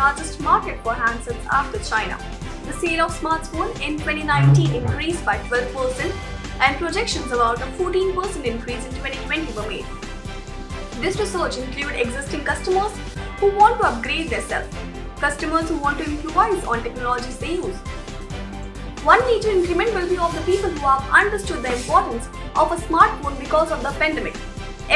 largest market for handsets after China. The sale of smartphones in 2019 increased by 12% and projections about a 14% increase in 2020 were made. This research included existing customers who want to upgrade themselves, customers who want to improvise on technologies they use. One major increment will be of the people who have understood the importance of a smartphone because of the pandemic.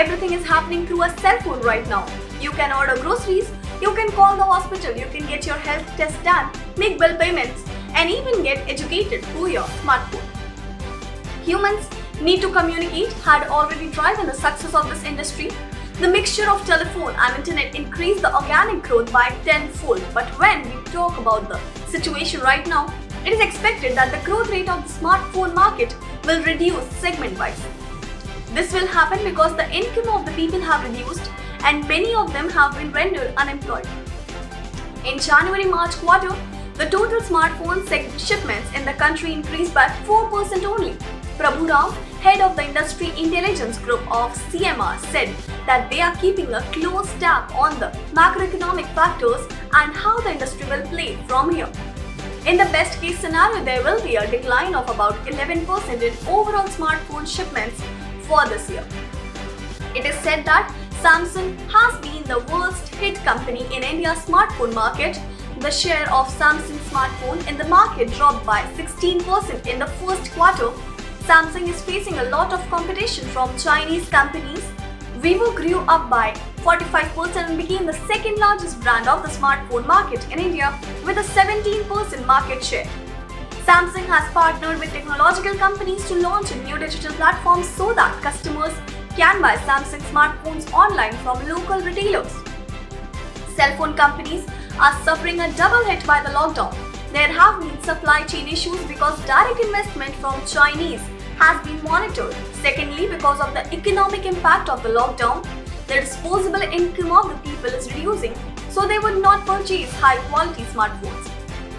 Everything is happening through a cell phone right now. You can order groceries, you can call the hospital, you can get your health test done, make bill payments, and even get educated through your smartphone. Humans need to communicate had already driven the success of this industry. The mixture of telephone and internet increased the organic growth by tenfold. But when we talk about the situation right now, it is expected that the growth rate of the smartphone market will reduce segment-wise. This will happen because the income of the people have reduced and many of them have been rendered unemployed. In January-March quarter, the total smartphone shipments in the country increased by 4% only. Prabhu Rao, head of the Industry Intelligence Group of CMR, said that they are keeping a close tab on the macroeconomic factors and how the industry will play from here. In the best case scenario, there will be a decline of about 11% in overall smartphone shipments for this year. It is said that Samsung has been the worst hit company in India's smartphone market. The share of Samsung smartphone in the market dropped by 16% in the first quarter. Samsung is facing a lot of competition from Chinese companies. Vivo grew up by 45% and became the second largest brand of the smartphone market in India with a 17% market share. Samsung has partnered with technological companies to launch a new digital platform so that customers can buy Samsung smartphones online from local retailers. Cell phone companies are suffering a double hit by the lockdown. There have been supply chain issues because direct investment from Chinese has been monitored. Secondly, because of the economic impact of the lockdown, the disposable income of the people is reducing, so they would not purchase high-quality smartphones.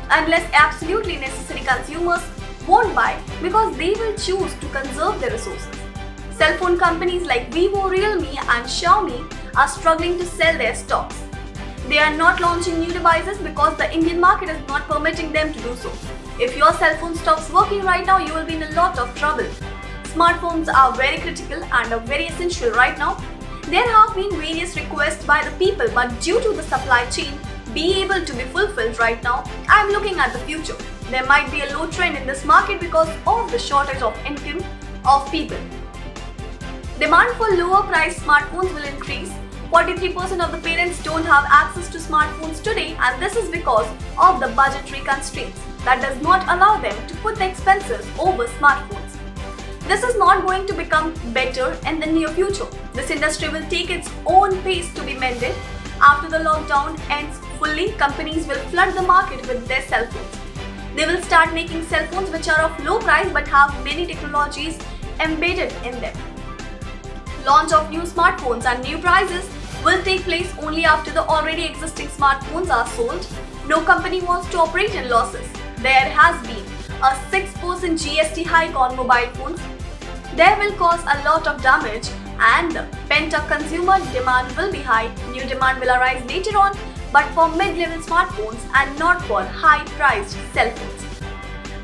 Unless absolutely necessary, consumers won't buy because they will choose to conserve their resources. Cell phone companies like Vivo, Realme and Xiaomi are struggling to sell their stocks. They are not launching new devices because the Indian market is not permitting them to do so. If your cell phone stops working right now, you will be in a lot of trouble. Smartphones are very critical and are very essential right now. There have been various requests by the people, but due to the supply chain being able to be fulfilled right now, I am looking at the future. There might be a low trend in this market because of the shortage of income of people. Demand for lower priced smartphones will increase. 43% of the parents don't have access to smartphones today, and this is because of the budgetary constraints that does not allow them to put the expenses over smartphones. This is not going to become better in the near future. This industry will take its own pace to be mended. After the lockdown ends fully, companies will flood the market with their cell phones. They will start making cell phones which are of low price but have many technologies embedded in them. Launch of new smartphones and new prices will take place only after the already existing smartphones are sold. No company wants to operate in losses. There has been a 6% GST hike on mobile phones. There will cause a lot of damage and the pent-up consumer demand will be high. New demand will arise later on, but for mid-level smartphones and not for high-priced cell phones.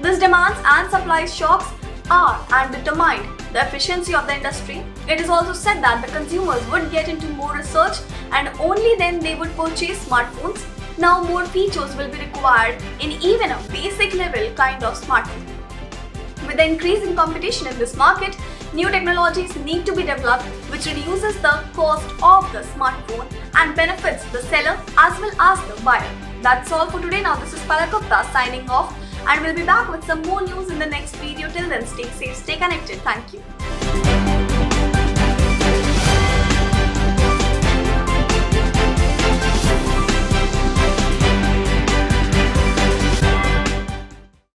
These demands and supply shocks are and determine the efficiency of the industry. It is also said that the consumers would get into more research and only then they would purchase smartphones. Now more features will be required in even a basic level kind of smartphone. With the increase in competition in this market, new technologies need to be developed which reduces the cost of the smartphone and benefits the seller as well as the buyer. That's all for today. Now this is Palak Gupta signing off, and we'll be back with some more news in the next video. Till then, stay safe, stay connected. Thank you.